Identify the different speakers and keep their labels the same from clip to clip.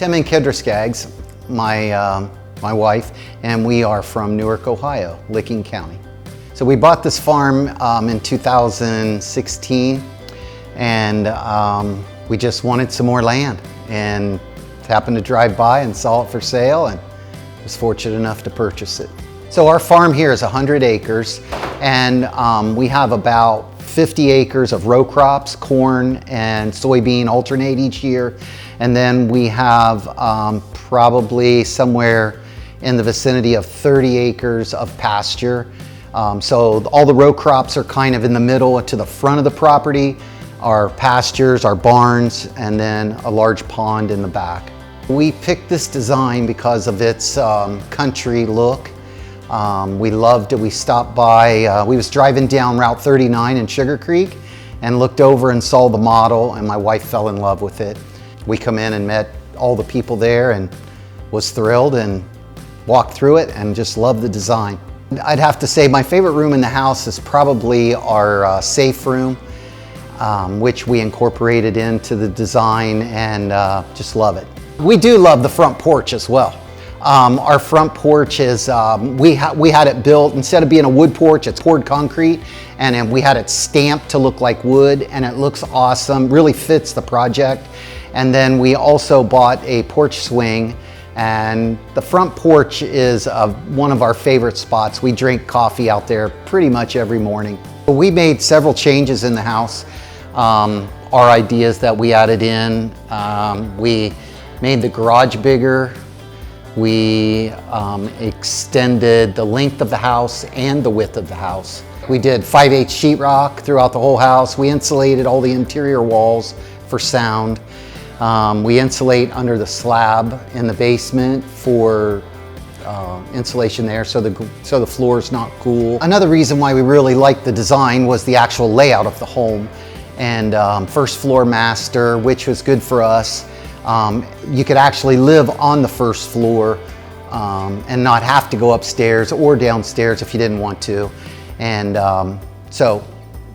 Speaker 1: Tim and Kendra Skaggs, my wife, and we are from Newark, Ohio, Licking County. So we bought this farm in 2016, and we just wanted some more land, and happened to drive by and saw it for sale, and was fortunate enough to purchase it. So our farm here is 100 acres, and we have about 50 acres of row crops, corn and soybean alternate each year. And then we have probably somewhere in the vicinity of 30 acres of pasture. So all the row crops are kind of in the middle to the front of the property, our pastures, our barns, and then a large pond in the back. We picked this design because of its country look. We loved it. We stopped by, we was driving down Route 39 in Sugar Creek and looked over and saw the model, and my wife fell in love with it. We come in and met all the people there and was thrilled and walked through it and just loved the design. I'd have to say my favorite room in the house is probably our safe room, which we incorporated into the design, and just love it. We do love the front porch as well. Our front porch is, we had it built, instead of being a wood porch, it's poured concrete, and then we had it stamped to look like wood, and it looks awesome, really fits the project. And then we also bought a porch swing, and the front porch is one of our favorite spots. We drink coffee out there pretty much every morning. We made several changes in the house. Our ideas that we added in, we made the garage bigger. We extended the length of the house and the width of the house. We did 5/8 sheetrock throughout the whole house. We insulated all the interior walls for sound. We insulate under the slab in the basement for insulation there, so the floor is not cool. Another reason why we really liked the design was the actual layout of the home, and first floor master, which was good for us. You could actually live on the first floor and not have to go upstairs or downstairs if you didn't want to. And so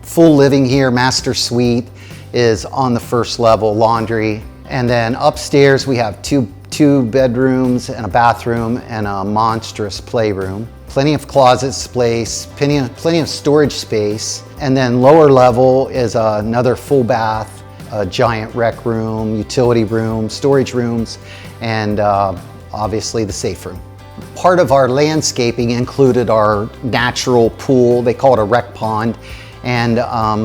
Speaker 1: full living here, master suite is on the first level, laundry. And then upstairs we have two bedrooms and a bathroom and a monstrous playroom. Plenty of closet space, plenty of storage space. And then lower level is another full bath, a giant rec room, utility room, storage rooms, and obviously the safe room. Part of our landscaping included our natural pool. They call it a rec pond. And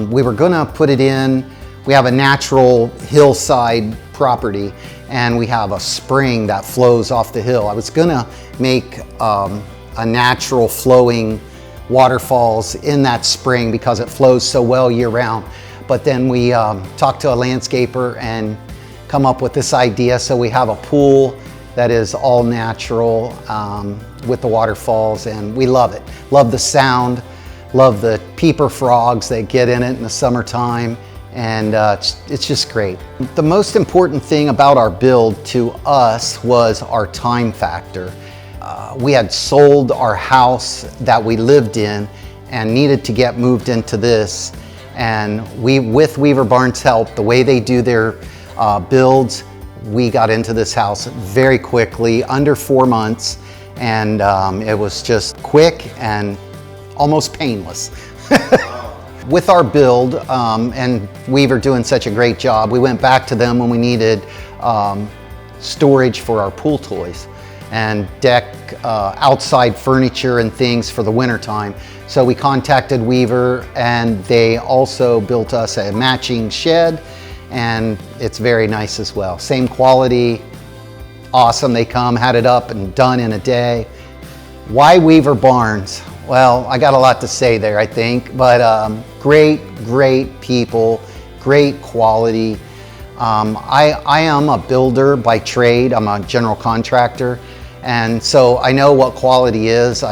Speaker 1: we were gonna put it in. We have a natural hillside property, and we have a spring that flows off the hill. I was gonna make a natural flowing waterfalls in that spring because it flows so well year round. But then we talked to a landscaper and come up with this idea. So we have a pool that is all natural with the waterfalls, and we love it. Love the sound, love the peeper frogs that get in it in the summertime, and it's just great. The most important thing about our build to us was our time factor. We had sold our house that we lived in and needed to get moved into this. And with Weaver Barnes' help, the way they do their builds, we got into this house very quickly, under 4 months, and it was just quick and almost painless. With our build, and Weaver doing such a great job, we went back to them when we needed storage for our pool toys and deck outside furniture and things for the winter time. So we contacted Weaver, and they also built us a matching shed, and it's very nice as well. Same quality, awesome. They come, had it up and done in a day. Why Weaver Barnes? Well, I got a lot to say there, I think, but great people, great quality. I am a builder by trade. I'm a general contractor, and so I know what quality is.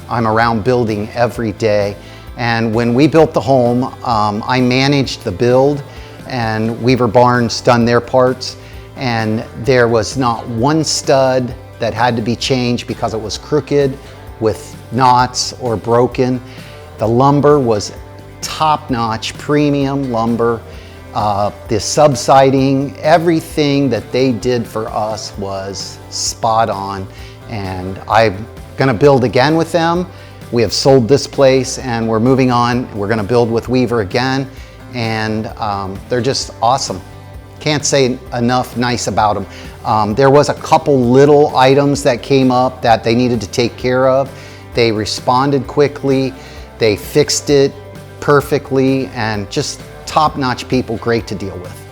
Speaker 1: I'm around building every day, and when we built the home, I managed the build, and Weaver Barnes done their parts, and there was not one stud that had to be changed because it was crooked with knots or broken. The lumber was top-notch premium lumber. the subsiding, everything that they did for us was spot on. And I'm gonna build again with them. We have sold this place and we're moving on. We're gonna build with Weaver again. And they're just awesome. Can't say enough nice about them. There was a couple little items that came up that they needed to take care of. They responded quickly. They fixed it perfectly, and just top-notch people, great to deal with.